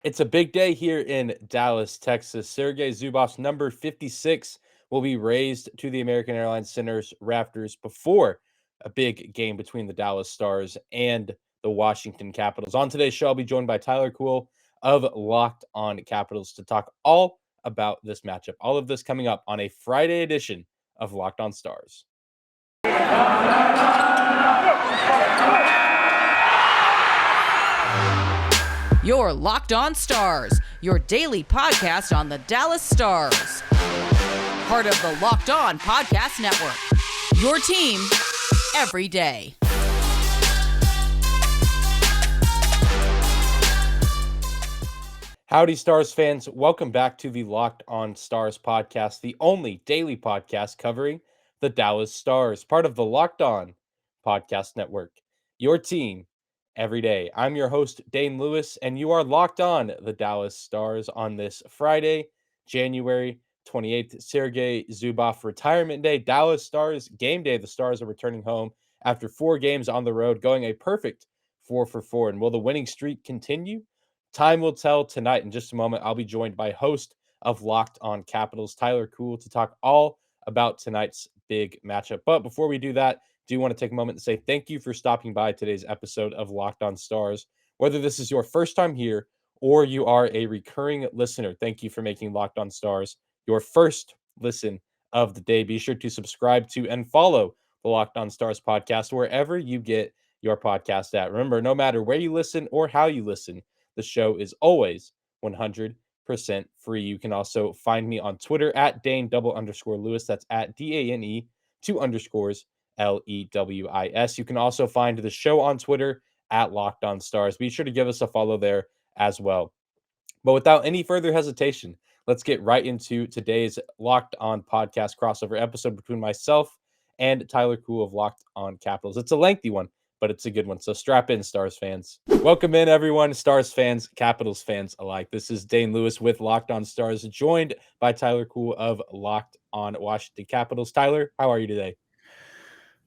It's a big day here in Dallas, Texas. Sergei Zubov's number 56 will be raised to the American Airlines Center's rafters before a big game between the Dallas Stars and the Washington Capitals. On today's show, I'll be joined by Tyler Kuehl of Locked on Capitals to talk all about this matchup. All of this coming up on a Friday edition of Locked on Stars. Your Locked On Stars, your daily podcast on the Dallas Stars. Part of the Locked On Podcast Network. Your team every day. Howdy, Stars fans. Welcome back to the Locked On Stars podcast, the only daily podcast covering the Dallas Stars, part of the Locked On Podcast Network. Your team every day. I'm your host, Dane Lewis, and you are locked on the Dallas Stars on this Friday, January 28th, Sergei Zubov Retirement Day. Dallas Stars game day. The Stars are returning home after 4 games on the road, going a perfect 4 for 4. And will the winning streak continue? Time will tell tonight. In just a moment, I'll be joined by host of Locked on Capitals, Tyler Kuehl, to talk all about tonight's big matchup. But before we do that, do want to take a moment to say thank you for stopping by today's episode of Locked on Stars. Whether this is your first time here or you are a recurring listener, thank you for making Locked on Stars your first listen of the day. Be sure to subscribe to and follow the Locked on Stars podcast wherever you get your podcast at. Remember, no matter where you listen or how you listen, the show is always 100% free. You can also find me on Twitter at Dane_Lewis. That's at DANE 2_Lewis. You can also find the show on Twitter at Locked on Stars. Be sure to give us a follow there as well. But without any further hesitation, let's get right into today's Locked on podcast crossover episode between myself and Tyler Kuehl of Locked on Capitals. It's a lengthy one, but it's a good one. So strap in, Stars fans. Welcome in, everyone, Stars fans, Capitals fans alike. This is Dane Lewis with Locked on Stars, joined by Tyler Kuehl of Locked on Washington Capitals. Tyler, how are you today?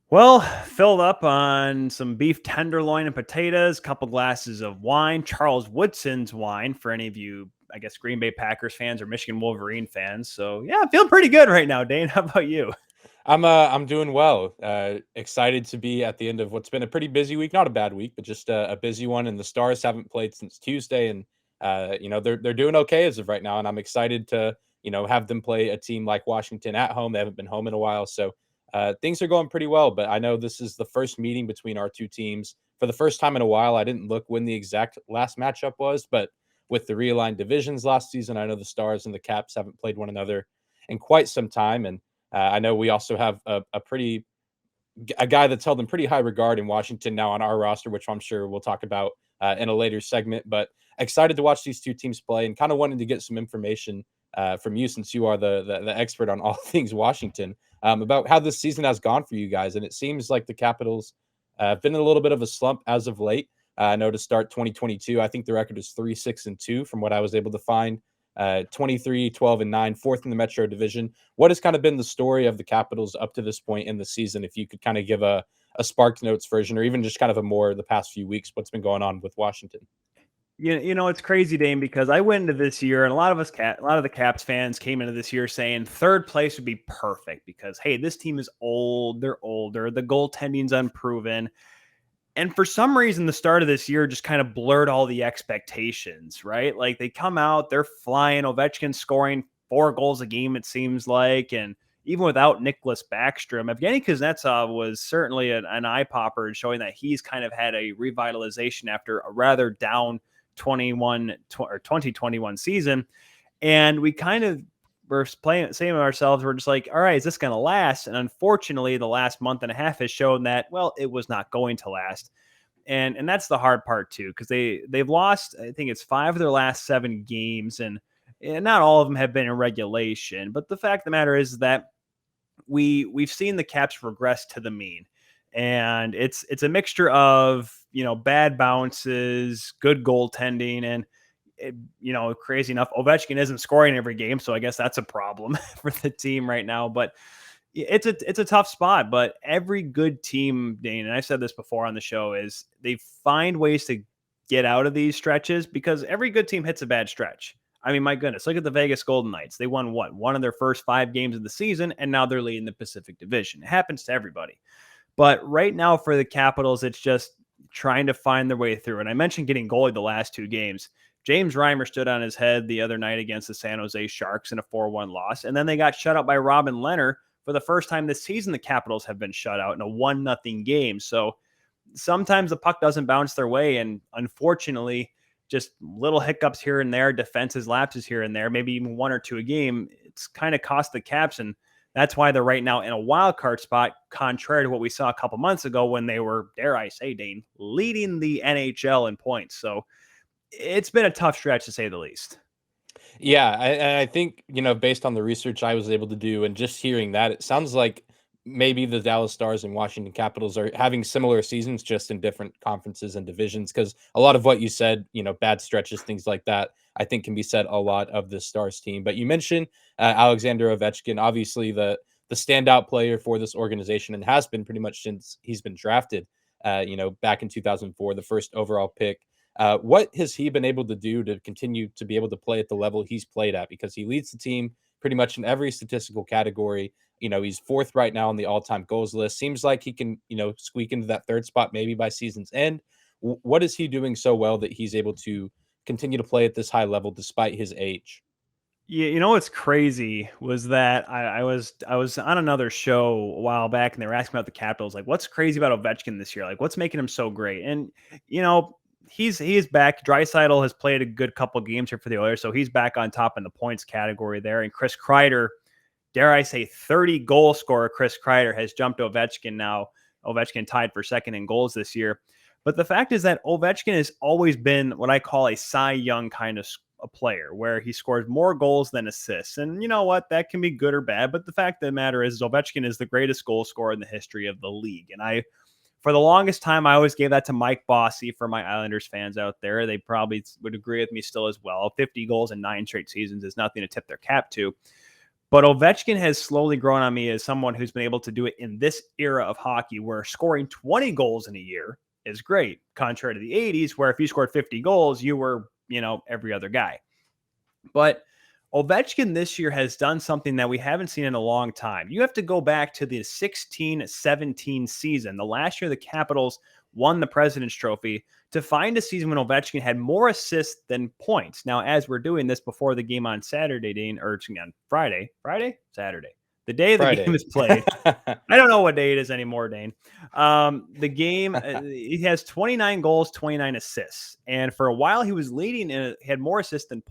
Well, filled up on some beef tenderloin and potatoes, a couple glasses of wine, Charles Woodson's wine for any of you, I guess, Green Bay Packers fans or Michigan Wolverine fans. So yeah, I'm feeling pretty good right now, Dane. How about you? I'm doing well. Excited to be at the end of what's been a pretty busy week. Not a bad week, but just a busy one. And the Stars haven't played since Tuesday, and they're doing okay as of right now. And I'm excited to have them play a team like Washington at home. They haven't been home in a while, so things are going pretty well. But I know this is the first meeting between our two teams for the first time in a while. I didn't look when the exact last matchup was, but with the realigned divisions last season, I know the Stars and the Caps haven't played one another in quite some time, and I know we also have a guy that's held in pretty high regard in Washington now on our roster, which I'm sure we'll talk about in a later segment. But excited to watch these two teams play, and kind of wanted to get some information from you, since you are the expert on all things Washington, about how this season has gone for you guys. And it seems like the Capitals have been in a little bit of a slump as of late. I know to start 2022, I think the record is 3-6-2 from what I was able to find. 23, 12, and 9, fourth in the Metro Division. What has kind of been the story of the Capitals up to this point in the season? If you could kind of give a Spark Notes version, or even just kind of a more the past few weeks, what's been going on with Washington? It's crazy, Dane, because I went into this year, and a lot of the Caps fans came into this year saying third place would be perfect because, hey, this team is old, they're older, the goaltending's unproven. And for some reason, the start of this year just kind of blurred all the expectations, right? Like they come out, they're flying, Ovechkin scoring 4 goals a game, it seems like. And even without Nicholas Backstrom, Evgeny Kuznetsov was certainly an eye popper, showing that he's kind of had a revitalization after a rather down 2021 season. And we kind of were saying to ourselves, we're just like, all right, is this going to last? And unfortunately, the last month and a half has shown that, well, it was not going to last. And that's the hard part too, because they've lost, I think it's 5 of their last 7 games, and not all of them have been in regulation. But the fact of the matter is that we've seen the Caps regress to the mean. And it's a mixture of, bad bounces, good goaltending, and crazy enough, Ovechkin isn't scoring every game, so I guess that's a problem for the team right now. But it's a tough spot. But every good team, Dane, and I've said this before on the show, is they find ways to get out of these stretches, because every good team hits a bad stretch. I mean, my goodness, look at the Vegas Golden Knights. They won one of their first 5 games of the season, and now they're leading the Pacific Division. It happens to everybody. But right now for the Capitals, it's just trying to find their way through. And I mentioned getting goalie the last 2 games. James Reimer stood on his head the other night against the San Jose Sharks in a 4-1 loss. And then they got shut out by Robin Lehner. For the first time this season, the Capitals have been shut out in a 1-0 game. So sometimes the puck doesn't bounce their way. And unfortunately, just little hiccups here and there, defenses lapses here and there, maybe even 1 or 2 a game. It's kind of cost the Caps. And that's why they're right now in a wild card spot, contrary to what we saw a couple months ago when they were, dare I say, Dane, leading the NHL in points. So it's been a tough stretch to say the least. Yeah, and I think, based on the research I was able to do and just hearing that, it sounds like maybe the Dallas Stars and Washington Capitals are having similar seasons, just in different conferences and divisions. Because a lot of what you said, bad stretches, things like that, I think can be said a lot of the Stars team. But you mentioned Alexander Ovechkin, obviously the standout player for this organization, and has been pretty much since he's been drafted. Back in 2004, the first overall pick. What has he been able to do to continue to be able to play at the level he's played at? Because he leads the team pretty much in every statistical category. He's 4th right now on the all-time goals list. Seems like he can, squeak into that 3rd spot maybe by season's end. What is he doing so well that he's able to continue to play at this high level despite his age? Yeah, what's crazy was that I was on another show a while back, and they were asking about the Capitals, like, what's crazy about Ovechkin this year? Like, what's making him so great? And he is back. Draisaitl has played a good couple games here for the Oilers, so he's back on top in the points category there. And Chris Kreider, dare I say, 30 goal scorer Chris Kreider has jumped Ovechkin now. Ovechkin tied for 2nd in goals this year. But the fact is that Ovechkin has always been what I call a Cy Young kind of a player, where he scores more goals than assists. And you know what? That can be good or bad. But the fact of the matter is Ovechkin is the greatest goal scorer in the history of the league. And for the longest time, I always gave that to Mike Bossy. For my Islanders fans out there, they probably would agree with me still as well. 50 goals in 9 straight seasons is nothing to tip their cap to. But Ovechkin has slowly grown on me as someone who's been able to do it in this era of hockey, where scoring 20 goals in a year is great, contrary to the 80s, where if you scored 50 goals, you were, every other guy. But Ovechkin this year has done something that we haven't seen in a long time. You have to go back to the 16-17 season, the last year the Capitals won the President's Trophy, to find a season when Ovechkin had more assists than points. Now, as we're doing this before the game on Saturday, Dane, or on Saturday, the day the game is played. I don't know what day it is anymore, Dane. The game, he has 29 goals, 29 assists. And for a while, he was leading and had more assists than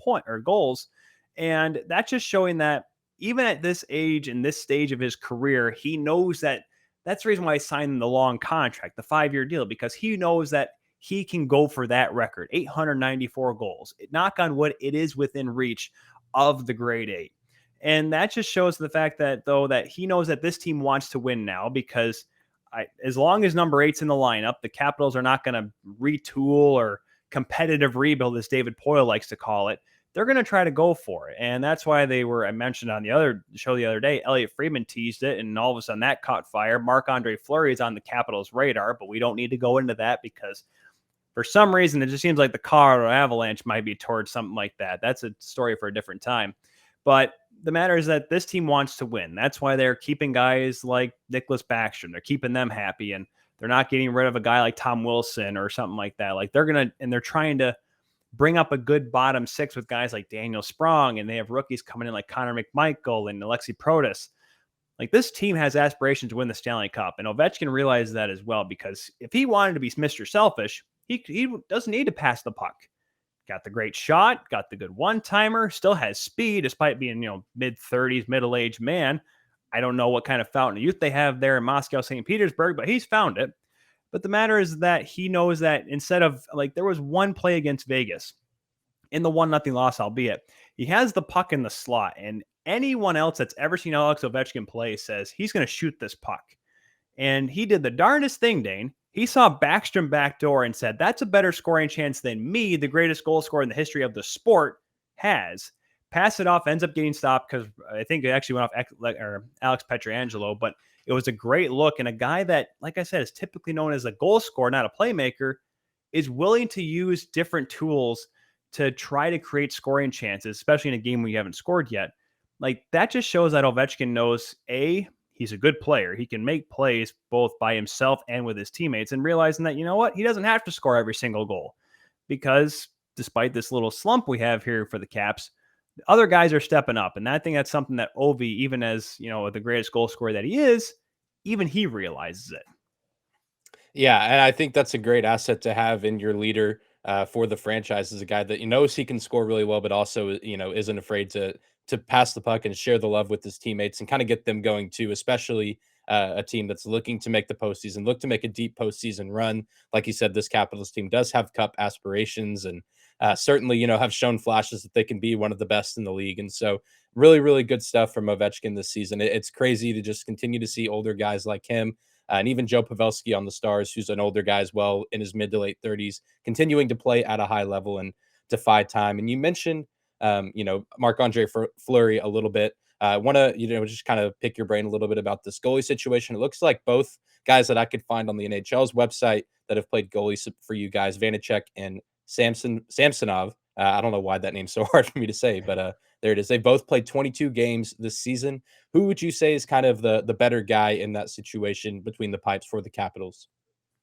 goals. And that's just showing that even at this age and this stage of his career, he knows that that's the reason why he signed the long contract, the 5-year deal, because he knows that he can go for that record, 894 goals. Knock on wood, it is within reach of the grade 8. And that just shows the fact that, though, that he knows that this team wants to win now, because as long as number 8's in the lineup, the Capitals are not going to retool or competitive rebuild, as David Poyle likes to call it. They're going to try to go for it. And that's why I mentioned on the other show the other day, Elliot Friedman teased it, and all of a sudden that caught fire. Marc-Andre Fleury is on the Capitals' radar, but we don't need to go into that, because for some reason it just seems like the Colorado Avalanche might be towards something like that. That's a story for a different time. But the matter is that this team wants to win. That's why they're keeping guys like Nicholas Backstrom. They're keeping them happy, and they're not getting rid of a guy like Tom Wilson or something like that. Like they're trying to bring up a good bottom 6 with guys like Daniel Sprong, and they have rookies coming in like Connor McMichael and Alexi Protas. Like, this team has aspirations to win the Stanley Cup, and Ovechkin realizes that as well, because if he wanted to be Mr. Selfish, he doesn't need to pass the puck. Got the great shot, got the good one-timer, still has speed despite being, mid-30s, middle-aged man. I don't know what kind of fountain of youth they have there in Moscow, St. Petersburg, but he's found it. But the matter is that he knows that instead of, like, there was one play against Vegas in the 1-0 loss, albeit, he has the puck in the slot, and anyone else that's ever seen Alex Ovechkin play says he's going to shoot this puck. And he did the darndest thing, Dane. He saw Backstrom backdoor and said, that's a better scoring chance than me, the greatest goal scorer in the history of the sport, has. Pass it off, ends up getting stopped because I think it actually went off Alex Pietrangelo, but it was a great look. And a guy that, like I said, is typically known as a goal scorer, not a playmaker, is willing to use different tools to try to create scoring chances, especially in a game where you haven't scored yet. Like, that just shows that Ovechkin knows, A, he's a good player. He can make plays both by himself and with his teammates, and realizing that, you know what, he doesn't have to score every single goal, because despite this little slump we have here for the Caps, other guys are stepping up. And I think that's something that Ovi, even as, the greatest goal scorer that he is, even he realizes it. Yeah, and I think that's a great asset to have in your leader for the franchise, is a guy that knows he can score really well, but also isn't afraid to pass the puck and share the love with his teammates and kind of get them going too, especially a team that's looking to make the postseason, look to make a deep postseason run. Like you said, this Capitals team does have cup aspirations, and certainly have shown flashes that they can be one of the best in the league. And so, really, really good stuff from Ovechkin this season. It's crazy to just continue to see older guys like him. And even Joe Pavelski on the Stars, who's an older guy as well, in his mid to late 30s, continuing to play at a high level and defy time. And you mentioned, Marc-Andre Fleury a little bit. I want to, just kind of pick your brain a little bit about this goalie situation. It looks like both guys that I could find on the NHL's website that have played goalies for you guys, Vanacek and Samsonov. I don't know why that name's so hard for me to say, but there it is. They both played 22 games this season. Who would you say is kind of the better guy in that situation between the pipes for the Capitals?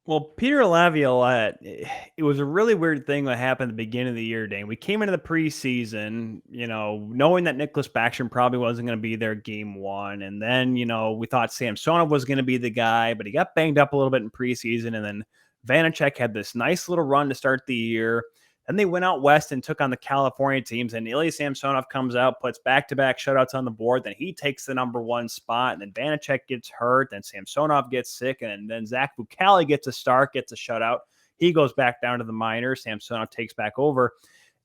Well, Peter Laviolette, it was a really weird thing that happened at the beginning of the year, Dane. We came into the preseason, knowing that Nicholas Backstrom probably wasn't going to be there game one. And then, we thought Samsonov was going to be the guy, but he got banged up a little bit in preseason. And then Vanacek had this nice little run to start the year. Then they went out west and took on the California teams, and Ilya Samsonov comes out, puts back-to-back shutouts on the board. Then he takes the number one spot, and then Vanacek gets hurt. Then Samsonov gets sick, and then Zach Fucale gets a start, gets a shutout. He goes back down to the minors. Samsonov takes back over.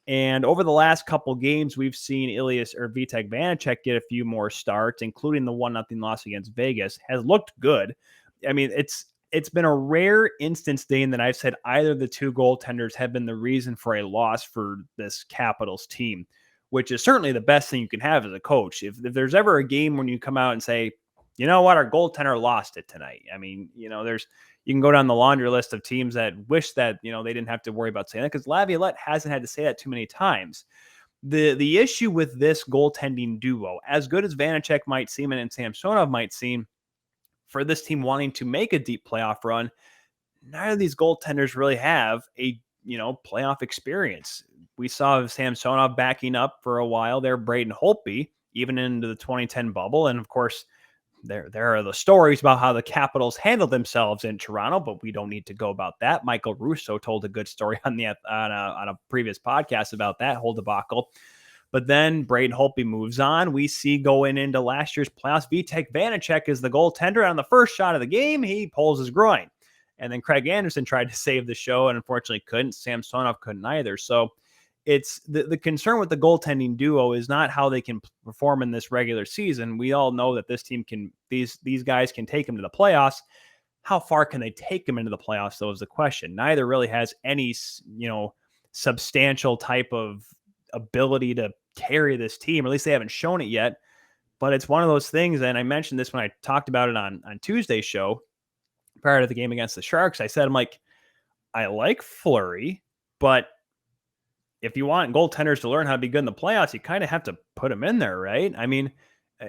And over the last couple games, we've seen Vitek Vanacek get a few more starts, including the 1-0 loss against Vegas. Has looked good. I mean, it's been a rare instance, Dane, that I've said either of the two goaltenders have been the reason for a loss for this Capitals team, which is certainly the best thing you can have as a coach. If there's ever a game when you come out and say, you know what, our goaltender lost it tonight. I mean, you can go down the laundry list of teams that wish that, they didn't have to worry about saying that, because Laviolette hasn't had to say that too many times. The issue with this goaltending duo, as good as Vanacek might seem and Samsonov might seem, for this team wanting to make a deep playoff run, neither of these goaltenders really have a, playoff experience. We saw Samsonov backing up for a while there, Braden Holtby, even into the 2010 bubble. And of course, there are the stories about how the Capitals handled themselves in Toronto, but we don't need to go about that. Michael Russo told a good story on a previous podcast about that whole debacle. But then Braden Holtby moves on. We see going into last year's playoffs, Vitek Vanacek is the goaltender. On the first shot of the game, he pulls his groin. And then Craig Anderson tried to save the show and unfortunately couldn't. Samsonov couldn't either. So it's the concern with the goaltending duo is not how they can perform in this regular season. We all know that this team these guys can take them to the playoffs. How far can they take them into the playoffs, though, is the question. Neither really has any, substantial type of ability to carry this team, or at least they haven't shown it yet. But it's one of those things, and I mentioned this when I talked about it on Tuesday's show prior to the game against the Sharks. I said, I like Fleury, but if you want goaltenders to learn how to be good in the playoffs, you kind of have to put them in there, right? I mean,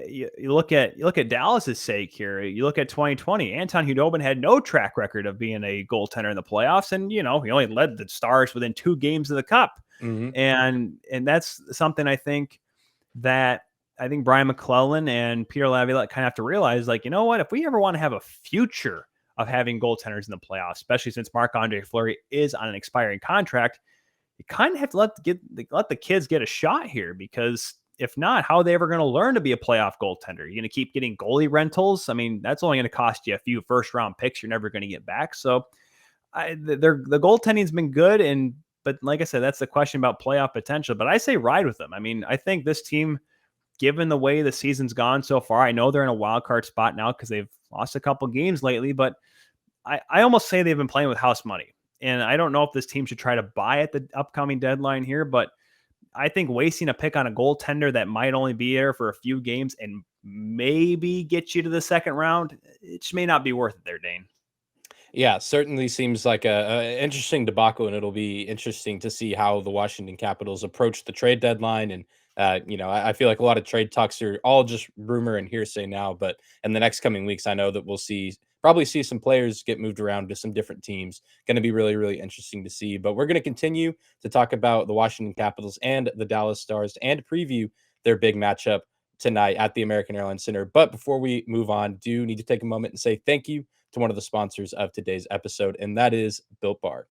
you look at Dallas's sake here. You look at 2020. Anton Hudobin had no track record of being a goaltender in the playoffs, and he only led the Stars within 2 games of the Cup. Mm-hmm. And that's something I think Brian McClellan and Peter Laviolette kind of have to realize, if we ever want to have a future of having goaltenders in the playoffs, especially since Marc-Andre Fleury is on an expiring contract, you kind of have to let the kids get a shot here, because if not, how are they ever going to learn to be a playoff goaltender? You're going to keep getting goalie rentals. I mean, that's only going to cost you a few first-round picks you're never going to get back. So the goaltending's been good, but like I said, that's the question about playoff potential. But I say ride with them. I mean, I think this team, given the way the season's gone so far, I know they're in a wild card spot now because they've lost a couple games lately, but I almost say they've been playing with house money. And I don't know if this team should try to buy at the upcoming deadline here, but I think wasting a pick on a goaltender that might only be there for a few games and maybe get you to the second round, it just may not be worth it there, Dane. Yeah, certainly seems like a interesting debacle, and it'll be interesting to see how the Washington Capitals approach the trade deadline. And I feel like a lot of trade talks are all just rumor and hearsay now. But in the next coming weeks, I know that we'll probably see some players get moved around to some different teams. Going to be really, really interesting to see. But we're going to continue to talk about the Washington Capitals and the Dallas Stars and preview their big matchup tonight at the American Airlines Center. But before we move on, do need to take a moment and say thank you to one of the sponsors of today's episode, and that is Built Bar.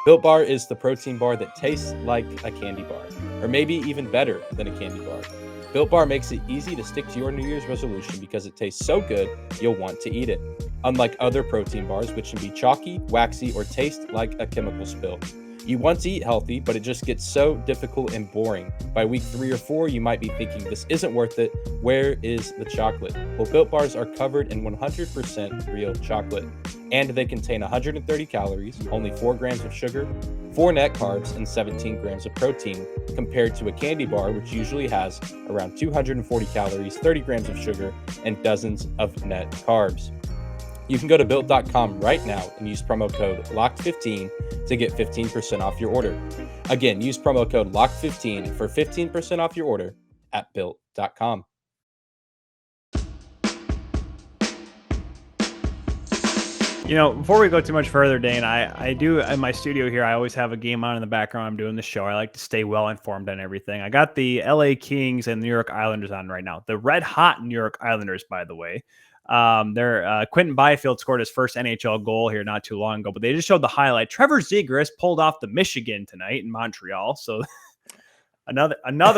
Built Bar is the protein bar that tastes like a candy bar, or maybe even better than a candy bar. Built Bar makes it easy to stick to your New Year's resolution because it tastes so good, you'll want to eat it. Unlike other protein bars, which can be chalky, waxy, or taste like a chemical spill. You want to eat healthy, but it just gets so difficult and boring. By week 3 or 4, you might be thinking, this isn't worth it. Where is the chocolate? Well, Built Bars are covered in 100% real chocolate, and they contain 130 calories, only 4 grams of sugar, 4 net carbs, and 17 grams of protein, compared to a candy bar, which usually has around 240 calories, 30 grams of sugar, and dozens of net carbs. You can go to built.com right now and use promo code LOCKED15 to get 15% off your order. Again, use promo code LOCKED15 for 15% off your order at built.com. Before we go too much further, Dane, I do in my studio here, I always have a game on in the background. I'm doing the show. I like to stay well informed on everything. I got the LA Kings and New York Islanders on right now. The red hot New York Islanders, by the way. Quentin Byfield scored his first NHL goal here not too long ago, but they just showed the highlight. Trevor Zegras pulled off the Michigan tonight in Montreal. So another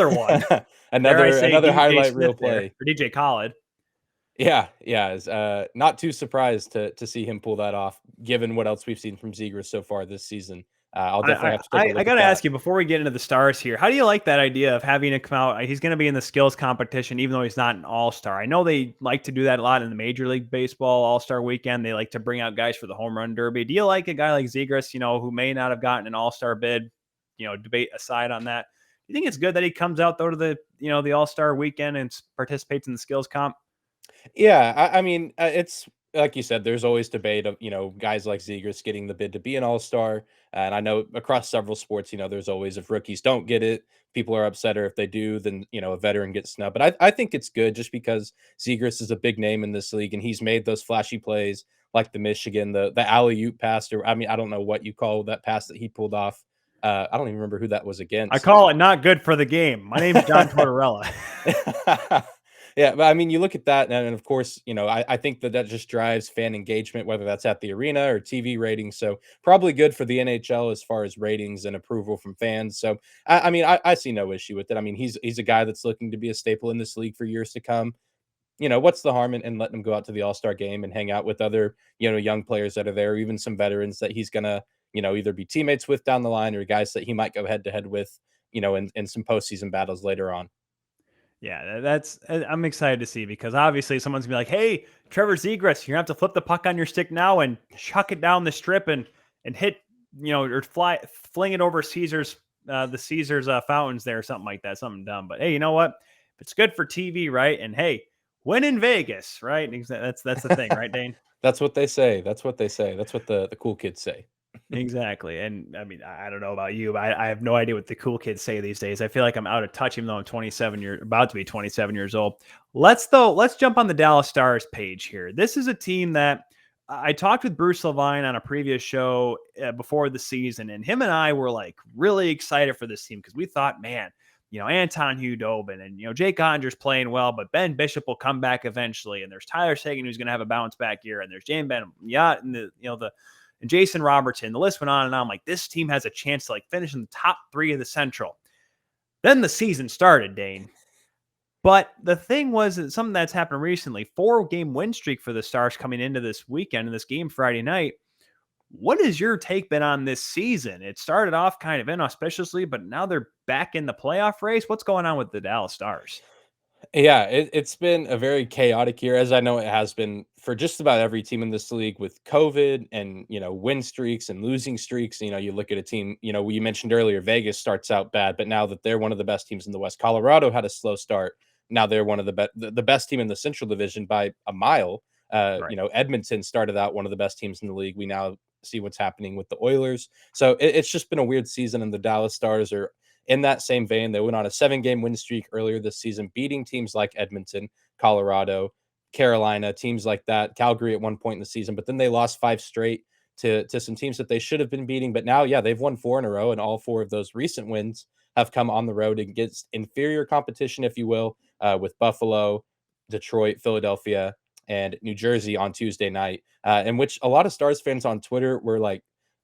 one. another highlight reel play for DJ Khaled. Yeah. Is not too surprised to see him pull that off, given what else we've seen from Zegras so far this season. I'll definitely have to take a look. I got to ask you before we get into the Stars here. How do you like that idea of having him come out? He's going to be in the skills competition, even though he's not an all-star. I know they like to do that a lot in the Major League Baseball All-Star Weekend. They like to bring out guys for the home run derby. Do you like a guy like Zegras, who may not have gotten an all-star bid? Debate aside on that. Do you think it's good that he comes out though to the All-Star Weekend and participates in the skills comp? Yeah, I mean, it's like you said, there's always debate of, guys like Zegras getting the bid to be an all-star. And I know across several sports, there's always, if rookies don't get it, people are upset, or if they do, then, a veteran gets snubbed. But I think it's good just because Zegras is a big name in this league and he's made those flashy plays like the Michigan, the alley-oop pass, or I mean, I don't know what you call that pass that he pulled off. I don't even remember who that was against. I call it not good for the game. My name's John Tortorella. Yeah, but I mean, you look at that, and of course, I think that just drives fan engagement, whether that's at the arena or TV ratings. So probably good for the NHL as far as ratings and approval from fans. So I mean, I see no issue with it. I mean, he's a guy that's looking to be a staple in this league for years to come. What's the harm in letting him go out to the All-Star game and hang out with other, young players that are there, or even some veterans that he's gonna, either be teammates with down the line or guys that he might go head to head with, in some postseason battles later on. Yeah, I'm excited to see because obviously someone's gonna be like, "Hey, Trevor Zegras, you're gonna have to flip the puck on your stick now and chuck it down the strip and hit, or fling it over the Caesar's fountains there, or something like that, something dumb." But hey, you know what? If it's good for TV, right? And hey, win in Vegas, right? That's the thing, right, Dane? That's what they say. That's what the cool kids say. Exactly. And I mean, I don't know about you, but I have no idea what the cool kids say these days. I feel like I'm out of touch, even though I'm about to be 27 years old. Let's jump on the Dallas Stars page here. This is a team that I talked with Bruce Levine on a previous show before the season, and him and I were like really excited for this team because we thought, man, Anton Hudobin and, Jake Ottinger's playing well, but Ben Bishop will come back eventually. And there's Tyler Seguin, who's going to have a bounce back year. And there's James Ben Yacht and and Jason Robertson. The list went on and on. I'm like, this team has a chance to finish in the top 3 of the Central. Then the season started, Dane. But the thing was that something that's happened recently, 4-game win streak for the Stars coming into this weekend, in this game Friday night. What has your take been on this season? It started off kind of inauspiciously, but now they're back in the playoff race. What's going on with the Dallas Stars? Yeah, it's been a very chaotic year, as I know it has been for just about every team in this league with COVID and, win streaks and losing streaks. You look at a team, you mentioned earlier, Vegas starts out bad, but now that they're one of the best teams in the West, Colorado had a slow start. now they're one of the best team in the Central Division by a mile. Right. Edmonton started out one of the best teams in the league. We now see what's happening with the Oilers. So it's just been a weird season, and the Dallas Stars are in that same vein. They went on a 7-game win streak earlier this season, beating teams like Edmonton, Colorado, Carolina, teams like that, Calgary at one point in the season, but then they lost 5 straight to some teams that they should have been beating. But now, yeah, they've won 4 in a row, and all 4 of those recent wins have come on the road against inferior competition, if you will, with Buffalo, Detroit, Philadelphia, and New Jersey on Tuesday night, in which a lot of Stars fans on Twitter were like,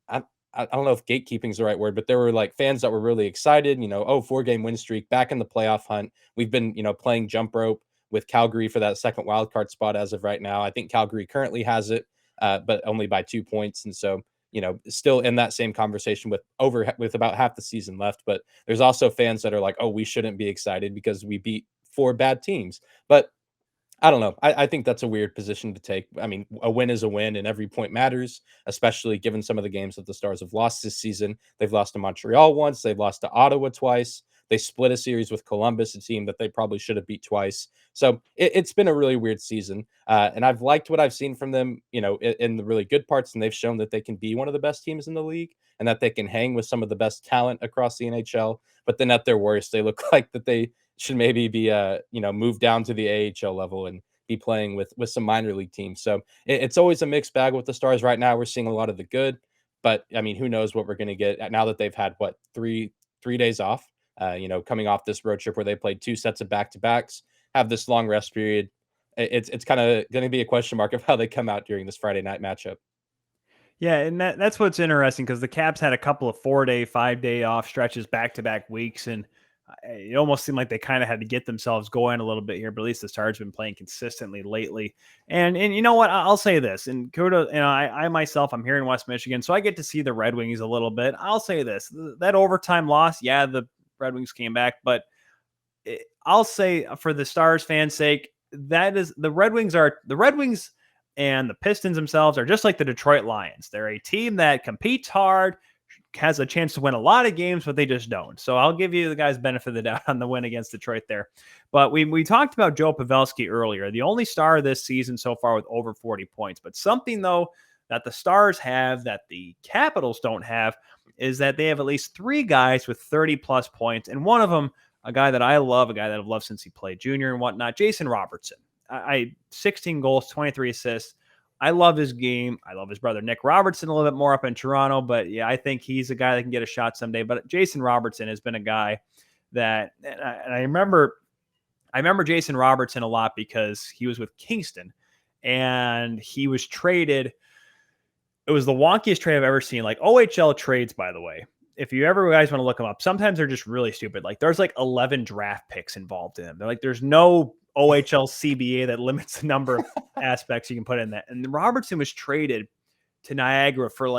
I, I don't know if gatekeeping is the right word, but there were like fans that were really excited, oh, 4-game win streak, back in the playoff hunt. We've been, playing jump rope with Calgary for that second wild card spot as of right now. I think Calgary currently has it, but only by 2 points. And so, still in that same conversation with about half the season left. But there's also fans that are like, oh, we shouldn't be excited because we beat 4 bad teams. But I don't know. I think that's a weird position to take. I mean, a win is a win, and every point matters, especially given some of the games that the Stars have lost this season. They've lost to Montreal once, they've lost to Ottawa twice. They split a series with Columbus, a team that they probably should have beat twice. So it's been a really weird season, and I've liked what I've seen from them. In the really good parts, and they've shown that they can be one of the best teams in the league, and that they can hang with some of the best talent across the NHL. But then at their worst, they look like that they should maybe be moved down to the AHL level and be playing with some minor league teams. So it's always a mixed bag with the Stars. Right now we're seeing a lot of the good, but I mean, who knows what we're going to get now that they've had what three days off, coming off this road trip where they played 2 sets of back-to-backs, have this long rest period. It's kind of going to be a question mark of how they come out during this Friday night matchup. Yeah, and that's what's interesting because the Caps had a couple of 4-day, 5-day off stretches back to back weeks, and it almost seemed like they kind of had to get themselves going a little bit here. But at least the Stars have been playing consistently lately. And you know what? I'll say this, and kudos. I myself, I'm here in West Michigan, so I get to see the Red Wings a little bit. I'll say this: that overtime loss, yeah, the Red Wings came back, but I'll say for the Stars fans' sake, that is the Red Wings and the Pistons themselves are just like the Detroit Lions. They're a team that competes hard, has a chance to win a lot of games, but they just don't. So I'll give you the guys benefit of the doubt on the win against Detroit there. But we talked about Joe Pavelski earlier, the only star this season so far with over 40 points. But something, though, that the Stars have that the Capitals don't have is that they have at least 3 guys with 30-plus points. And one of them, a guy that I love, a guy that I've loved since he played junior and whatnot, Jason Robertson. 16 goals, 23 assists. I love his game. I love his brother Nick Robertson a little bit more up in Toronto, but yeah, I think he's a guy that can get a shot someday. But Jason Robertson has been a guy that, and I remember Jason Robertson a lot because he was with Kingston and he was traded. It was the wonkiest trade I've ever seen. Like OHL trades, by the way. If you ever guys want to look them up, sometimes they're just really stupid. Like there's like 11 draft picks involved in them. They're like, there's no OHL CBA that limits the number of aspects you can put in that. And Robertson was traded to Niagara for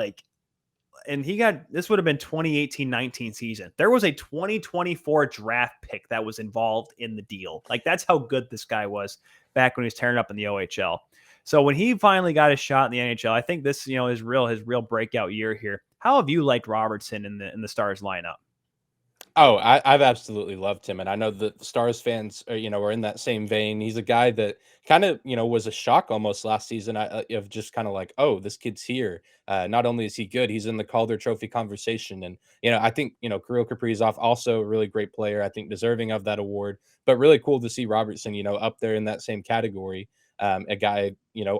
and this would have been 2018-19 season. There was a 2024 draft pick that was involved in the deal. Like that's how good this guy was back when he was tearing up in the OHL. So when he finally got his shot in the NHL, I think this, his real breakout year here. How have you liked Robertson in the Stars lineup? Oh, I've absolutely loved him, and I know the Stars fans, are in that same vein. He's a guy that kind of, was a shock almost last season. Of just kind of like, oh, this kid's here. Not only is he good, he's in the Calder Trophy conversation, and I think Kirill Kaprizov also a really great player. I think deserving of that award, but really cool to see Robertson, up there in that same category. A guy,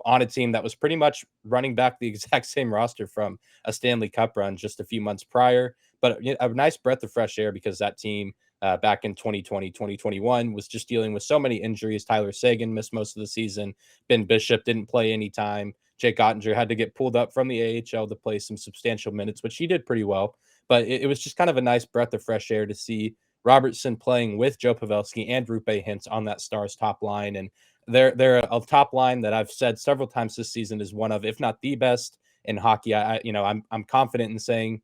on a team that was pretty much running back the exact same roster from a Stanley Cup run just a few months prior. But a nice breath of fresh air because that team back in 2020, 2021 was just dealing with so many injuries. Tyler Seguin missed most of the season. Ben Bishop didn't play any time. Jake Ottinger had to get pulled up from the AHL to play some substantial minutes, which he did pretty well. But it was just kind of a nice breath of fresh air to see Robertson playing with Joe Pavelski and Rupe Hintz on that Stars top line. And they're a top line that I've said several times this season is one of, if not the best in hockey. I'm confident in saying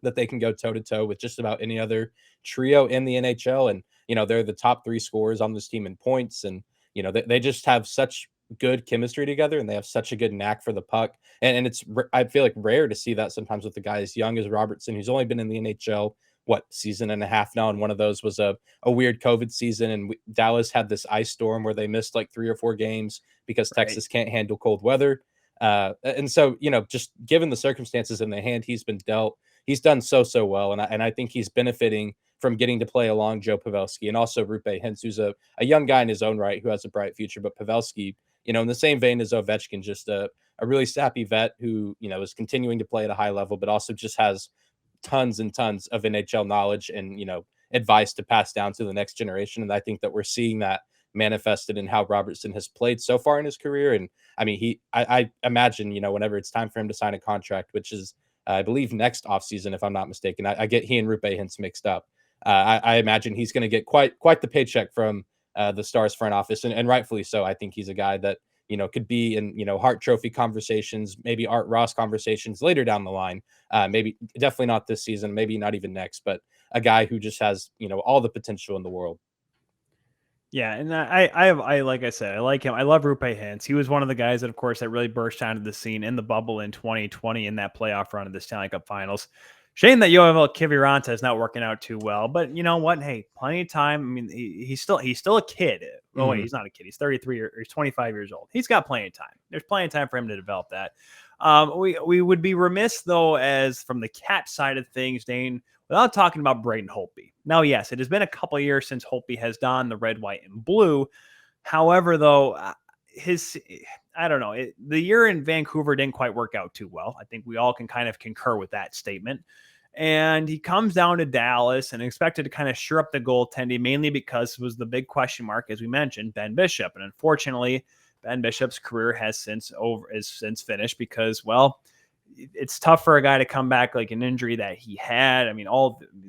that they can go toe to toe with just about any other trio in the NHL. And, they're the top 3 scorers on this team in points. And, they just have such good chemistry together and they have such a good knack for the puck. And it's, I feel like rare to see that sometimes with a guy as young as Robertson, who's only been in the NHL, season and a half now, and one of those was a weird COVID season, and Dallas had this ice storm where they missed like 3 or 4 games because Right. Texas can't handle cold weather. And so, just given the circumstances in the hand he's been dealt, he's done so well, and I think he's benefiting from getting to play along Joe Pavelski and also Rupe Hintz, who's a young guy in his own right who has a bright future. But Pavelski, in the same vein as Ovechkin, just a really sappy vet who is continuing to play at a high level, but also just has tons and tons of NHL knowledge and advice to pass down to the next generation. And I think that we're seeing that manifested in how Robertson has played so far in his career. And I mean, I imagine whenever it's time for him to sign a contract, which is I believe next offseason, if I'm not mistaken. I get he and Rupe Hintz mixed up. I imagine he's going to get quite the paycheck from the Stars front office, and rightfully so. I think he's a guy that could be in Hart Trophy conversations, maybe Art Ross conversations later down the line. Maybe definitely not this season, maybe not even next, but a guy who just has all the potential in the world. Yeah, and I like I said, I like him. I love Rupe Hintz. He was one of the guys that, of course, that really burst onto the scene in the bubble in 2020 in that playoff run of the Stanley Cup Finals. Shame that Yoel Kiviranta is not working out too well, but you know what? Hey, plenty of time. I mean, he's still a kid. Oh wait, Mhm. he's not a kid. He's 33 or he's 25 years old. He's got plenty of time. There's plenty of time for him to develop that. We would be remiss though, as from the Cap side of things, Dane, without talking about Braden Holtby. Now, yes, it has been a couple of years since Holtby has donned the red, white, and blue. However, though, I don't know, the year in Vancouver didn't quite work out too well. I think we all can kind of concur with that statement. And he comes down to Dallas and expected to kind of shore up the goaltending, mainly because it was the big question mark, as we mentioned, Ben Bishop. And unfortunately, Ben Bishop's career is since finished because, well, it's tough for a guy to come back like an injury that he had. I mean,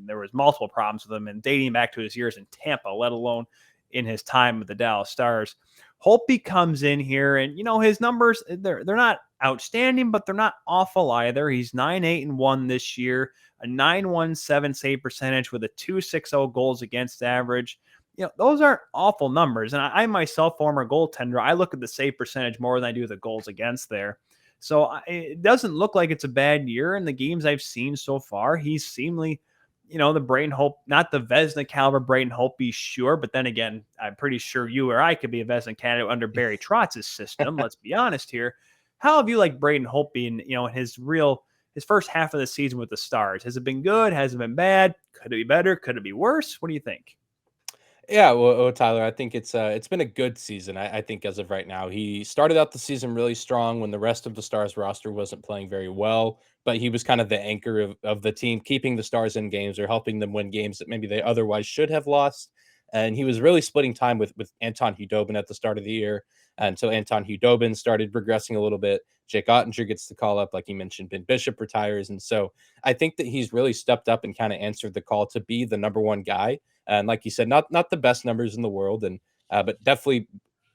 there was multiple problems with him, and dating back to his years in Tampa, let alone in his time with the Dallas Stars. Holtby comes in here, and his numbers they're not outstanding, but they're not awful either. He's 9-8-1 this year, a 917 save percentage with a 260 goals against average. Those aren't awful numbers. And I myself, former goaltender, I look at the save percentage more than I do the goals against there. So it doesn't look like it's a bad year in the games I've seen so far. He's seemingly, the Braden Hope, not the Vezina caliber Braden Holtby, sure. But then again, I'm pretty sure you or I could be a Vezina candidate under Barry Trotz's system. Let's be honest here. How have you liked Braden Holtby in, his first half of the season with the Stars? Has it been good? Has it been bad? Could it be better? Could it be worse? What do you think? Yeah, well, Tyler, I think it's been a good season. I think as of right now, he started out the season really strong when the rest of the Stars roster wasn't playing very well, but he was kind of the anchor of the team, keeping the Stars in games or helping them win games that maybe they otherwise should have lost. And he was really splitting time with Anton Hudobin at the start of the year until Anton Hudobin started regressing a little bit. Jake Ottinger gets the call up, like you mentioned. Ben Bishop retires, and so I think that he's really stepped up and kind of answered the call to be the number one guy. And like you said, not the best numbers in the world, and but definitely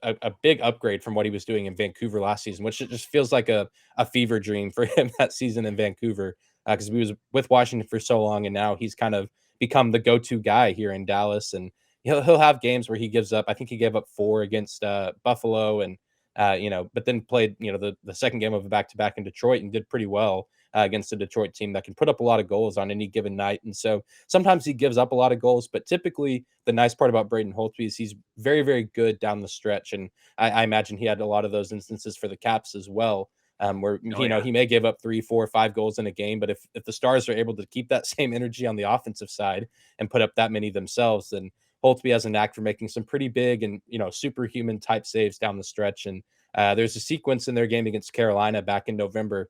a big upgrade from what he was doing in Vancouver last season, which it just feels like a fever dream for him that season in Vancouver because he was with Washington for so long, and now he's kind of become the go-to guy here in Dallas. And he'll have games where he gives up. I think he gave up 4 against Buffalo, and but then played the second game of a back-to-back in Detroit and did pretty well against a Detroit team that can put up a lot of goals on any given night. And so sometimes he gives up a lot of goals, but typically the nice part about Braden Holtby is he's very, very good down the stretch. And I imagine he had a lot of those instances for the Caps as well. Where Oh yeah. he may give up 3, 4, 5 goals in a game, but if the Stars are able to keep that same energy on the offensive side and put up that many themselves, then Holtby has a knack for making some pretty big and superhuman type saves down the stretch. And there's a sequence in their game against Carolina back in November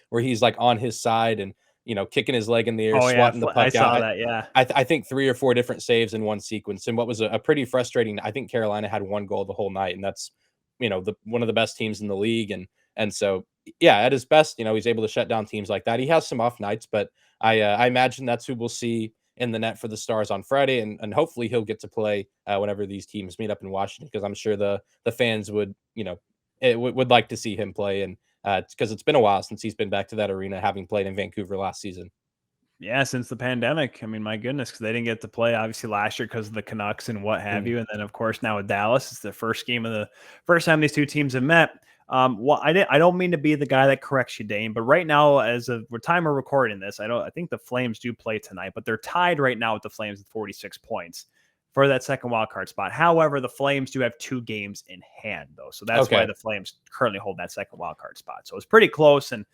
where he's like on his side and kicking his leg in the air, Oh yeah. swatting the I puck out. saw that. Yeah. I think 3 or 4 different saves in one sequence, and what was a pretty frustrating. I think Carolina had 1 goal the whole night, and that's the one of the best teams in the league, and so yeah, at his best, he's able to shut down teams like that. He has some off nights, but I imagine that's who we'll see in the net for the Stars on Friday, and hopefully he'll get to play whenever these teams meet up in Washington because I'm sure the fans would would like to see him play and because it's been a while since he's been back to that arena, having played in Vancouver last season. Yeah, since the pandemic. I mean, my goodness, because they didn't get to play obviously last year because of the Canucks and what have Mm. you. And then, of course, now with Dallas, it's the first time these two teams have met. Well, I don't mean to be the guy that corrects you, Dane, but right now, as of the time we're recording this, I think the Flames do play tonight, but they're tied right now with the Flames with 46 points for that second wild card spot. However, the Flames do have 2 games in hand, though, so that's why Okay. the Flames currently hold that second wild card spot. So it's pretty close, and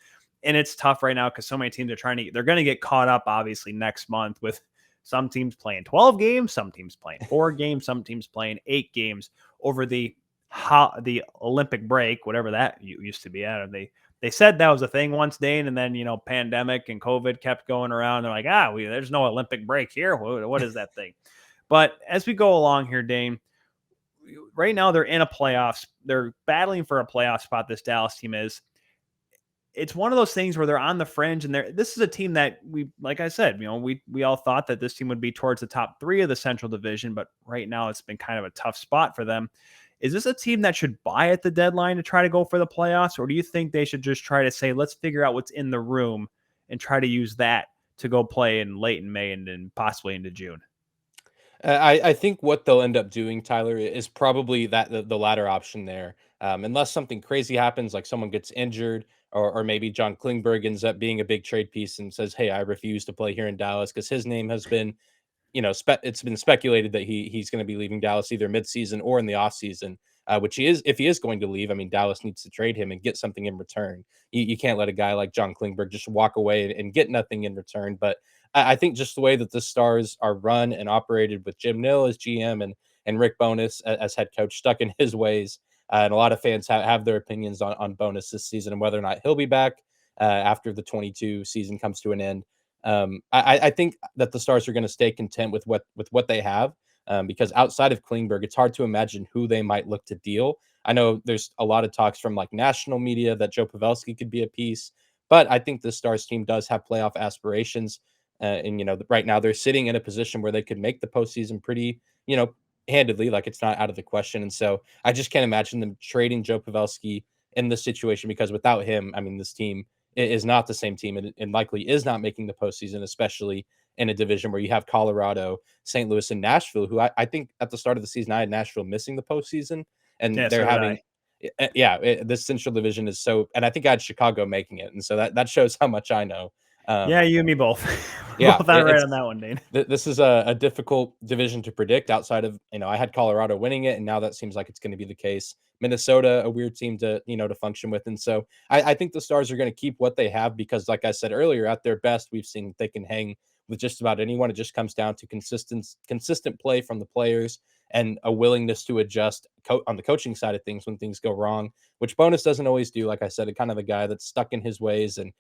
it's tough right now because so many teams are they're going to get caught up, obviously, next month with some teams playing 12 games, some teams playing 4 games, some teams playing 8 games over the Olympic break, whatever that used to be at. They said that was a thing once, Dane, and then pandemic and COVID kept going around. They're like, there's no Olympic break here. What is that thing? But as we go along here, Dane, right now they're in a playoffs. They're battling for a playoff spot. This Dallas team is. It's one of those things where they're on the fringe, and this is a team that like I said, we all thought that this team would be towards the top 3 of the Central Division, but right now it's been kind of a tough spot for them. Is this a team that should buy at the deadline to try to go for the playoffs, or do you think they should just try to say, let's figure out what's in the room and try to use that to go play in late in May and then possibly into June? I think what they'll end up doing, Tyler, is probably the latter option there. Unless something crazy happens, like someone gets injured, or maybe John Klingberg ends up being a big trade piece and says, "Hey, I refuse to play here in Dallas," because his name has been, it's been speculated that he's going to be leaving Dallas either midseason or in the offseason, which he is. If he is going to leave, I mean, Dallas needs to trade him and get something in return. You can't let a guy like John Klingberg just walk away and get nothing in return. But I think just the way that the Stars are run and operated with Jim Nill as GM and Rick Bowness as head coach stuck in his ways, and a lot of fans have their opinions on Bowness this season and whether or not he'll be back after the 22 season comes to an end. I think that the Stars are going to stay content with what they have, because outside of Klingberg, it's hard to imagine who they might look to deal. I know there's a lot of talks from like national media that Joe Pavelski could be a piece, but I think the Stars team does have playoff aspirations, and right now they're sitting in a position where they could make the postseason pretty, handedly. Like it's not out of the question, and so I just can't imagine them trading Joe Pavelski in this situation because without him, I mean, this team is not the same team and likely is not making the postseason, especially in a division where you have Colorado, St. Louis, and Nashville, who I think at the start of the season, I had Nashville missing the postseason, and Yeah, they're so did I. having, this Central Division is so, and I think I had Chicago making it, and so that shows how much I know. Yeah, Um, you and me both. yeah, Both not right on that one, Dane. this is a difficult division to predict outside of, I had Colorado winning it, and now that seems like it's going to be the case. Minnesota, a weird team to function with. And so I think the Stars are going to keep what they have because, like I said earlier, at their best, we've seen they can hang with just about anyone. It just comes down to consistent play from the players and a willingness to adjust on the coaching side of things when things go wrong, which Bonus doesn't always do. Like I said, kind of a guy that's stuck in his ways. And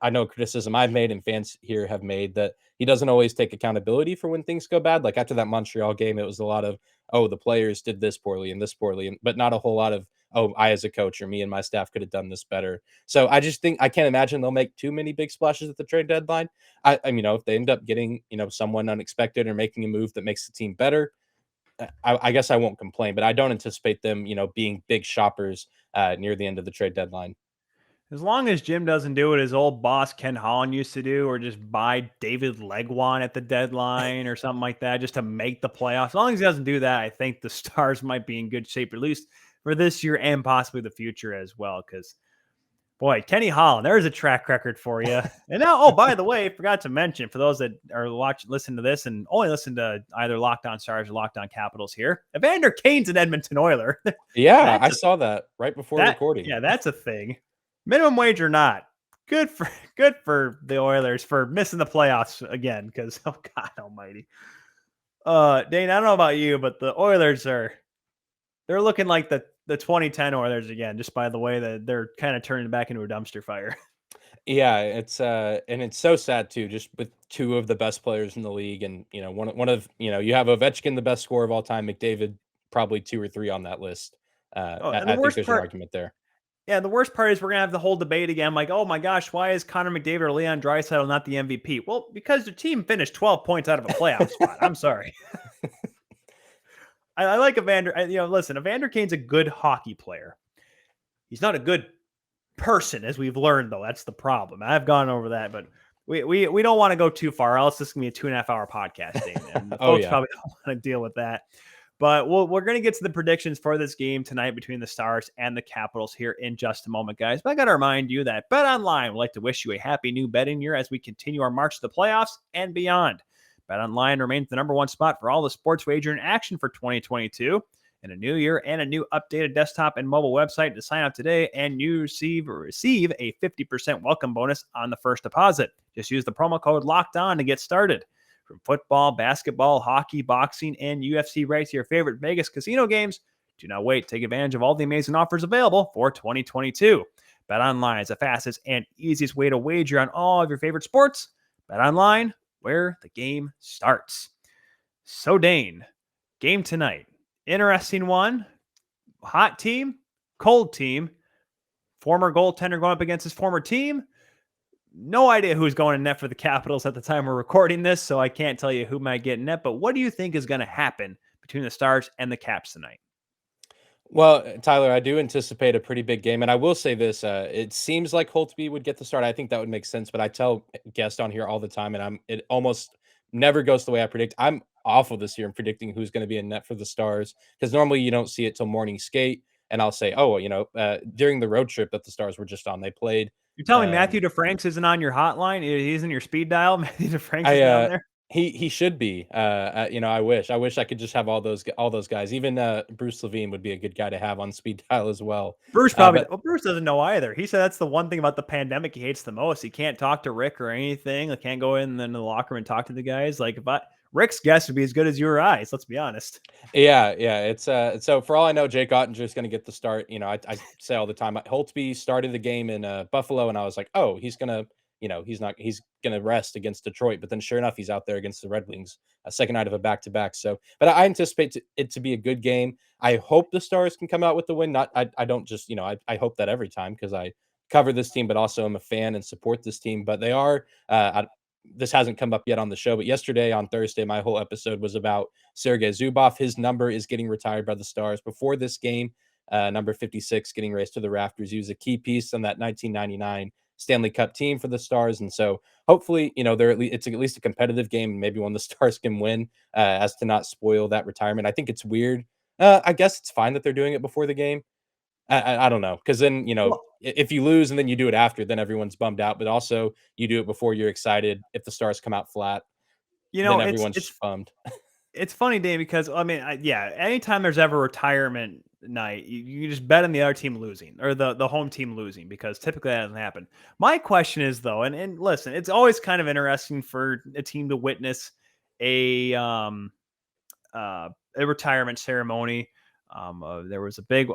I know criticism I've made and fans here have made that he doesn't always take accountability for when things go bad. Like after that Montreal game, it was a lot of, oh, the players did this poorly and this poorly, but not a whole lot of, oh, I as a coach or me and my staff could have done this better. So I just think I can't imagine they'll make too many big splashes at the trade deadline. I if they end up getting, someone unexpected or making a move that makes the team better, I guess I won't complain, but I don't anticipate them, being big shoppers near the end of the trade deadline. As long as Jim doesn't do what his old boss Ken Holland used to do, or just buy David Legwan at the deadline or something like that, just to make the playoffs. As long as he doesn't do that, I think the Stars might be in good shape, at least for this year and possibly the future as well. Because boy, Kenny Holland, there's a track record for you. And now, oh, by the way, forgot to mention for those that are listen to this and only listen to either Locked On Stars or Locked On Capitals here, Evander Kane's an Edmonton Oiler. Yeah, I saw that right before recording. Yeah, that's a thing. Minimum wage or not, good for the Oilers for missing the playoffs again. Because oh God Almighty, Dane, I don't know about you, but the Oilers they're looking like the 2010 Oilers again, just by the way that they're kind of turning back into a dumpster fire. Yeah, and it's so sad too, just with two of the best players in the league, and one of you have Ovechkin, the best scorer of all time, McDavid probably 2 or 3 on that list. Oh, and the I think worst there's an part, argument there. yeah, the worst part is we're gonna have the whole debate again. Like, oh my gosh, why is Connor McDavid or Leon Draisaitl not the MVP? Well, because the team finished 12 points out of a playoff spot. I'm sorry. I like Evander. Listen, Evander Kane's a good hockey player. He's not a good person, as we've learned, though. That's the problem. I've gone over that, but we don't want to go too far, else this is gonna be a 2.5 hour podcast, Dave, and the Oh folks yeah. probably don't want to deal with that. But we're going to get to the predictions for this game tonight between the Stars and the Capitals here in just a moment, guys. But I got to remind you that BetOnline would like to wish you a happy new betting year as we continue our march to the playoffs and beyond. BetOnline remains the number one spot for all the sports wagering action for 2022. In a new year and a new updated desktop and mobile website to sign up today, and you receive a 50% welcome bonus on the first deposit. Just use the promo code Locked On to get started. From football, basketball, hockey, boxing, and UFC right to your favorite Vegas casino games, do not wait. Take advantage of all the amazing offers available for 2022. BetOnline is the fastest and easiest way to wager on all of your favorite sports. BetOnline, where the game starts. So, Dane, game tonight. Interesting one. Hot team, cold team. Former goaltender going up against his former team. No idea who's going in net for the Capitals at the time we're recording this, so I can't tell you who might get in net. But what do you think is going to happen between the Stars and the Caps tonight? Well, Tyler, I do anticipate a pretty big game, and I will say this: it seems like Holtby would get the start. I think that would make sense, but I tell guests on here all the time, and it almost never goes the way I predict. I'm awful this year in predicting who's going to be in net for the Stars because normally you don't see it till morning skate, and I'll say, oh, during the road trip that the Stars were just on, they played. You're telling me Matthew DeFranks isn't on your hotline? He's in your speed dial. Matthew DeFranks I is down there. he should be. I wish I could just have all those guys. Even Bruce Levine would be a good guy to have on speed dial as well. Bruce probably. Well, Bruce doesn't know either. He said that's the one thing about the pandemic he hates the most. He can't talk to Rick or anything. Like, can't go in the locker room and talk to the guys. Like, Rick's guess would be as good as your eyes. Let's be honest. Yeah. It's so for all I know, Jake Ottinger is going to get the start. I say all the time, Holtby started the game in Buffalo, and I was like, oh, he's gonna. He's going to rest against Detroit. But then sure enough, he's out there against the Red Wings, a second night of a back-to-back. So, but I anticipate it to be a good game. I hope the Stars can come out with the win. I don't just, I hope that every time because I cover this team, but also I'm a fan and support this team. But they are, this hasn't come up yet on the show, but yesterday on Thursday, my whole episode was about Sergei Zubov. His number is getting retired by the Stars before this game. Number 56 getting raised to the rafters. He was a key piece on that 1999 Stanley Cup team for the Stars. And so hopefully, it's at least a competitive game and maybe one the Stars can win as to not spoil that retirement. I think it's weird. I guess it's fine that they're doing it before the game. I don't know. Cause then, if you lose and then you do it after, then everyone's bummed out, but also you do it before you're excited. If the Stars come out flat, then everyone's bummed. It's funny, Dave, because anytime there's ever retirement night, you just bet on the other team losing or the home team losing because typically that doesn't happen. My question is though, and listen, it's always kind of interesting for a team to witness a retirement ceremony. There was a big,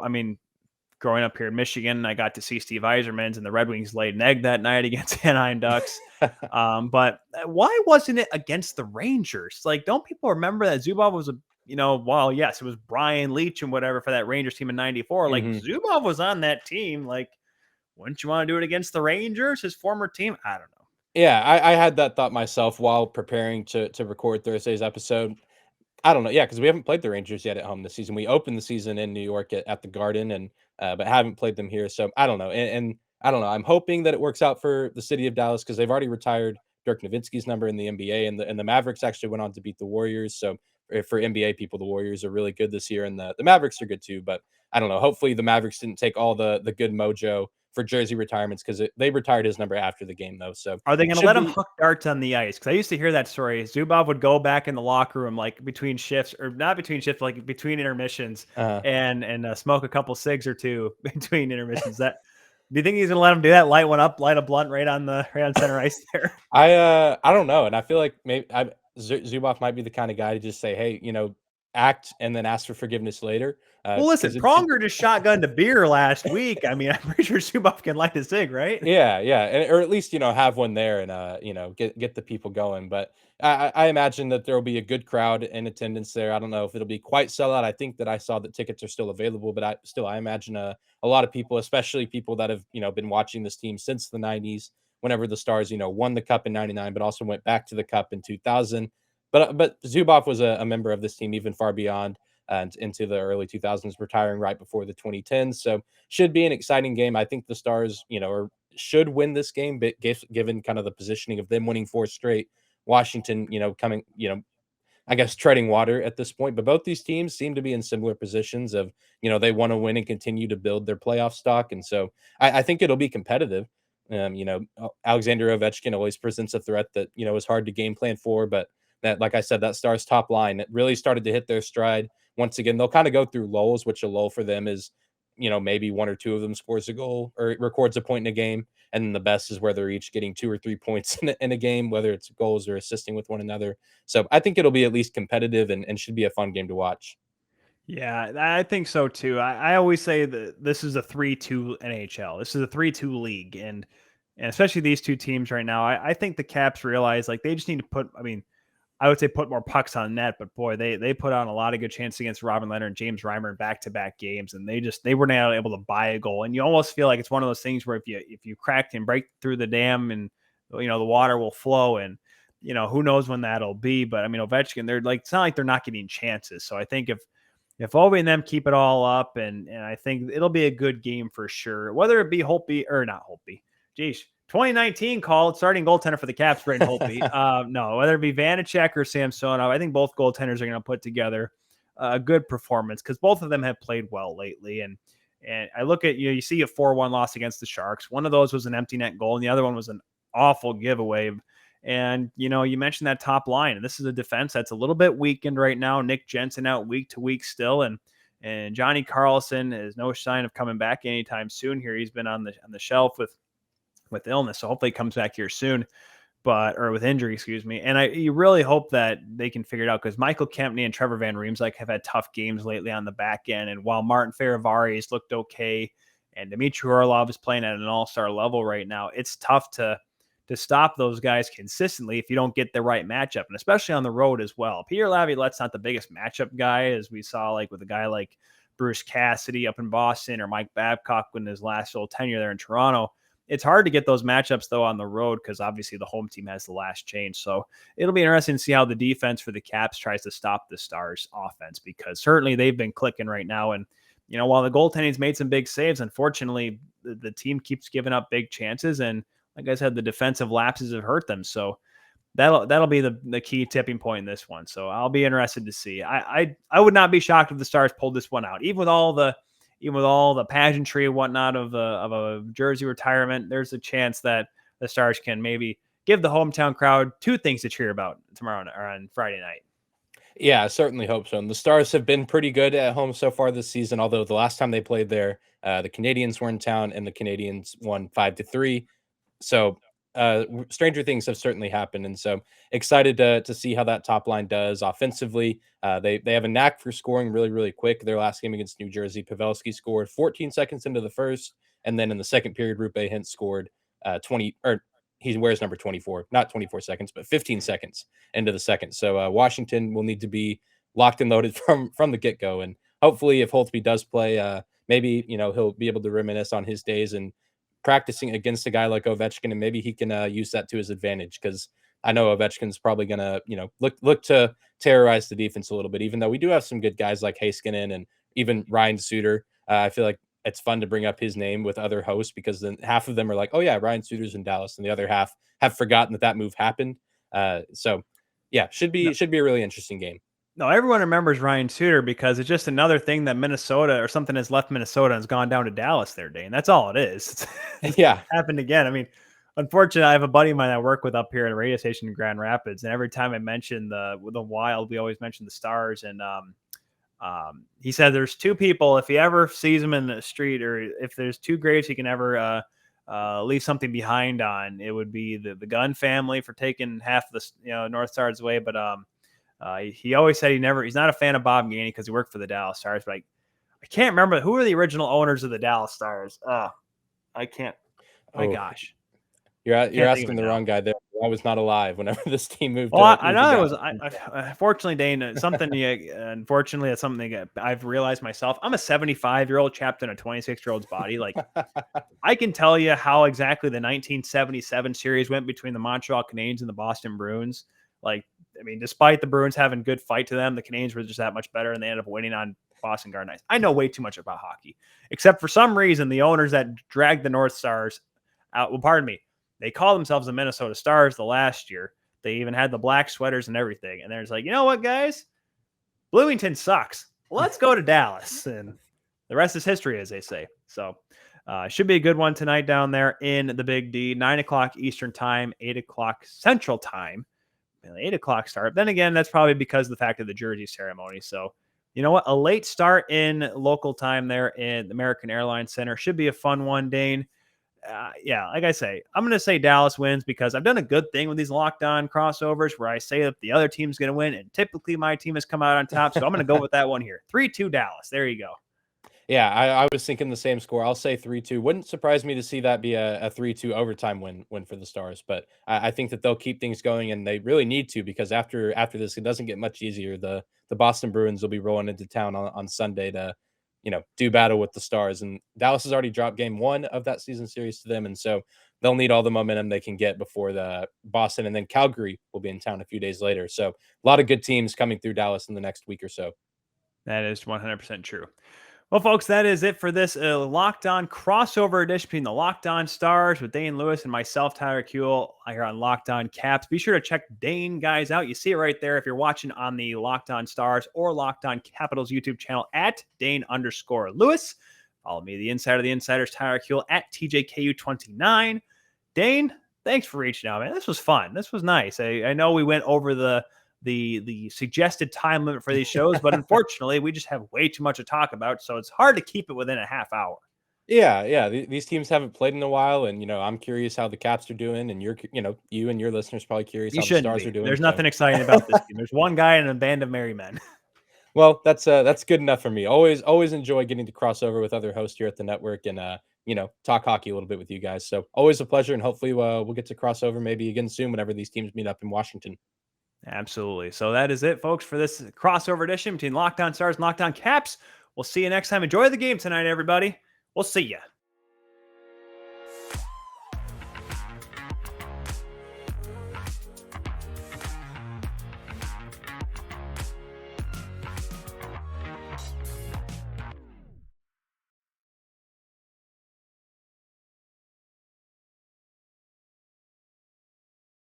growing up here in Michigan, I got to see Steve Yzerman's and the Red Wings laid an egg that night against Anaheim Ducks. But why wasn't it against the Rangers? Like, don't people remember that Zubov was yes, it was Brian Leach and whatever for that Rangers team in '94. Like, Zubov was on that team. Like, wouldn't you want to do it against the Rangers, his former team? I don't know. Yeah, I had that thought myself while preparing to record Thursday's episode. I don't know. Yeah, because we haven't played the Rangers yet at home this season. We opened the season in New York at the Garden, and but haven't played them here. So I don't know. And I don't know. I'm hoping that it works out for the city of Dallas because they've already retired Dirk Nowitzki's number in the NBA, and the Mavericks actually went on to beat the Warriors. So for NBA people, the Warriors are really good this year, and the Mavericks are good too. But I don't know. Hopefully, the Mavericks didn't take all the good mojo for jersey retirements because they retired his number after the game though. So are they going to let him huck darts on the ice? Because I used to hear that story. Zubov would go back in the locker room like between shifts, or not between shifts, like between intermissions, and smoke a couple cigs or two between intermissions. Do you think he's going to let him do that? Light a blunt right on center ice there. I don't know, and I feel like maybe Zubov might be the kind of guy to just say, hey, act and then ask for forgiveness later. Well, listen, Pronger just shotgunned a beer last week. I'm pretty sure Zubov can light a cig, right? Yeah, or at least have one there and get the people going. But I imagine that there will be a good crowd in attendance there. I don't know if it'll be quite sellout. I think that I saw that tickets are still available, but I imagine a lot of people, especially people that have been watching this team since the '90s, whenever the Stars won the Cup in '99, but also went back to the Cup in 2000. But Zubov was a member of this team even far beyond and into the early 2000s, retiring right before the 2010s. So should be an exciting game. I think the Stars, should win this game, but given kind of the positioning of them winning 4 straight, Washington, coming, I guess, treading water at this point. But both these teams seem to be in similar positions of, they want to win and continue to build their playoff stock. And so I think it'll be competitive. Alexander Ovechkin always presents a threat that, is hard to game plan for. But that, like I said, that Stars top line, it really started to hit their stride. Once again, they'll kind of go through lulls, which a lull for them is, maybe one or two of them scores a goal or records a point in a game. And then the best is where they're each getting 2 or 3 points in a game, whether it's goals or assisting with one another. So I think it'll be at least competitive and should be a fun game to watch. Yeah, I think so too. I always say that this is a 3-2 NHL. This is a 3-2 league. And especially these two teams right now, I think the Caps realize like they just need to put, I mean, I would say put more pucks on net, but boy, they put on a lot of good chances against Robin Leonard and James Reimer in back-to-back games, and they were not able to buy a goal. And you almost feel like it's one of those things where if you crack and break through the dam, and the water will flow, and who knows when that'll be. But I mean, Ovechkin, they're like, it's not like they're not getting chances. So I think if Ovi and them keep it all up, and I think it'll be a good game for sure. Whether it be Holtby or not Holtby, geez, 2019 called starting goaltender for the Caps, Braden Holtby. No, whether it be Vanacek or Samsonov, I think both goaltenders are going to put together a good performance because both of them have played well lately. And I look at you see a 4-1 loss against the Sharks. One of those was an empty net goal, and the other one was an awful giveaway. And, you mentioned that top line, and this is a defense that's a little bit weakened right now. Nick Jensen out week to week still. And Johnny Carlson has no sign of coming back anytime soon here. He's been on the shelf with illness. So hopefully he comes back here soon, or with injury, excuse me. And you really hope that they can figure it out because Michael Kempney and Trevor Van Riemsdyk have had tough games lately on the back end. And while Martin Ferravari has looked okay and Dmitry Orlov is playing at an all-star level right now, it's tough to stop those guys consistently if you don't get the right matchup, and especially on the road as well. Peter Laviolette's not the biggest matchup guy, as we saw like with a guy like Bruce Cassidy up in Boston or Mike Babcock in his last little tenure there in Toronto. It's hard to get those matchups, though, on the road because obviously the home team has the last change. So it'll be interesting to see how the defense for the Caps tries to stop the Stars offense because certainly they've been clicking right now. And, while the goaltending's made some big saves, unfortunately, the team keeps giving up big chances. And like I said, the defensive lapses have hurt them. So that'll be the key tipping point in this one. So I'll be interested to see. I would not be shocked if the Stars pulled this one out, even with all the pageantry and whatnot of a jersey retirement. There's a chance that the Stars can maybe give the hometown crowd two things to cheer about tomorrow or on Friday night. Yeah, I certainly hope so. And the Stars have been pretty good at home so far this season, although the last time they played there, the Canadiens were in town and the Canadiens won 5-3. So stranger things have certainly happened. And so excited to see how that top line does offensively. They have a knack for scoring really, really quick. Their last game against New Jersey, Pavelski scored 14 seconds into the first. And then in the second period, Rupe Hintz scored 20, or he wears number 24, not 24 seconds, but 15 seconds into the second. So Washington will need to be locked and loaded from the get-go. And hopefully if Holtby does play, maybe, he'll be able to reminisce on his days and practicing against a guy like Ovechkin, and maybe he can use that to his advantage because I know Ovechkin's probably going to, look to terrorize the defense a little bit, even though we do have some good guys like Heiskanen and even Ryan Suter. I feel like it's fun to bring up his name with other hosts because then half of them are like, oh yeah, Ryan Suter's in Dallas, and the other half have forgotten that move happened. So yeah, should be a really interesting game. No, everyone remembers Ryan Suter because it's just another thing that Minnesota or something has left Minnesota and has gone down to Dallas there, Dane. That's all it is. It's Yeah. happened again. I mean, unfortunately, I have a buddy of mine I work with up here at a radio station in Grand Rapids, and every time I mention the Wild, we always mention the Stars. And he said there's two people, if he ever sees them in the street, or if there's two graves he can ever leave something behind on, it would be the Gunn family for taking half of the North Stars away, but he always said he's not a fan of Bob Gainey because he worked for the Dallas Stars, but I can't remember who are the original owners of the Dallas Stars. I can't. My gosh, you're asking the wrong guy there. I was not alive whenever this team moved. Well, I know it was. Unfortunately, Dane, something. Unfortunately, it's something I've realized myself. I'm a 75-year-old trapped in a 26-year-old's body. Like I can tell you how exactly the 1977 series went between the Montreal Canadiens and the Boston Bruins. Like, I mean, despite the Bruins having good fight to them, the Canadiens were just that much better, and they ended up winning on Boston Garden Knights. I know way too much about hockey, except for some reason the owners that dragged the North Stars out. Well, pardon me, they call themselves the Minnesota Stars the last year, They even had the black sweaters and everything. And they're just like, you know what, guys? Bloomington sucks. Let's go to Dallas. And the rest is history, as they say. So should be a good one tonight down there in the Big D. 9 o'clock Eastern time, 8 o'clock Central time. 8 o'clock start. Then again, that's probably because of the fact of the jersey ceremony. So, you know what? A late start in local time there in the American Airlines Center should be a fun one, Dane. Yeah, like I say, I'm going to say Dallas wins because I've done a good thing with these locked on crossovers where I say that the other team's going to win, and typically my team has come out on top. So I'm going to go with that one here. 3-2 Dallas. There you go. Yeah, I was thinking the same score. I'll say 3-2. Wouldn't surprise me to see that be a 3-2 overtime win for the Stars. But I think that they'll keep things going, and they really need to because after this, it doesn't get much easier. The Boston Bruins will be rolling into town on Sunday to, do battle with the Stars. And Dallas has already dropped game 1 of that season series to them, and so they'll need all the momentum they can get before the Boston, and then Calgary will be in town a few days later. So a lot of good teams coming through Dallas in the next week or so. That is 100% true. Well, folks, that is it for this Locked On crossover edition between the Locked On Stars with Dane Lewis and myself, Tyler Kuehl, here on Locked On Caps. Be sure to check Dane, guys, out. You see it right there if you're watching on the Locked On Stars or Locked On Capitals YouTube channel at Dane_Lewis. Follow me, the Insider of the Insiders, Tyler Kuehl at TJKU29. Dane, thanks for reaching out, man. This was fun. This was nice. I know we went over the suggested time limit for these shows, but unfortunately we just have way too much to talk about, so it's hard to keep it within a half hour. Yeah. These teams haven't played in a while, and I'm curious how the Caps are doing, and you and your listeners probably curious how the Stars are doing. There's nothing exciting about this team. There's one guy and a band of merry men. Well, that's good enough for me. Always enjoy getting to cross over with other hosts here at the network and talk hockey a little bit with you guys. So always a pleasure, and hopefully we'll get to cross over maybe again soon whenever these teams meet up in Washington. Absolutely. So that is it, folks, for this crossover edition between Locked On Stars and Locked On Caps. We'll see you next time. Enjoy the game tonight, everybody. We'll see you.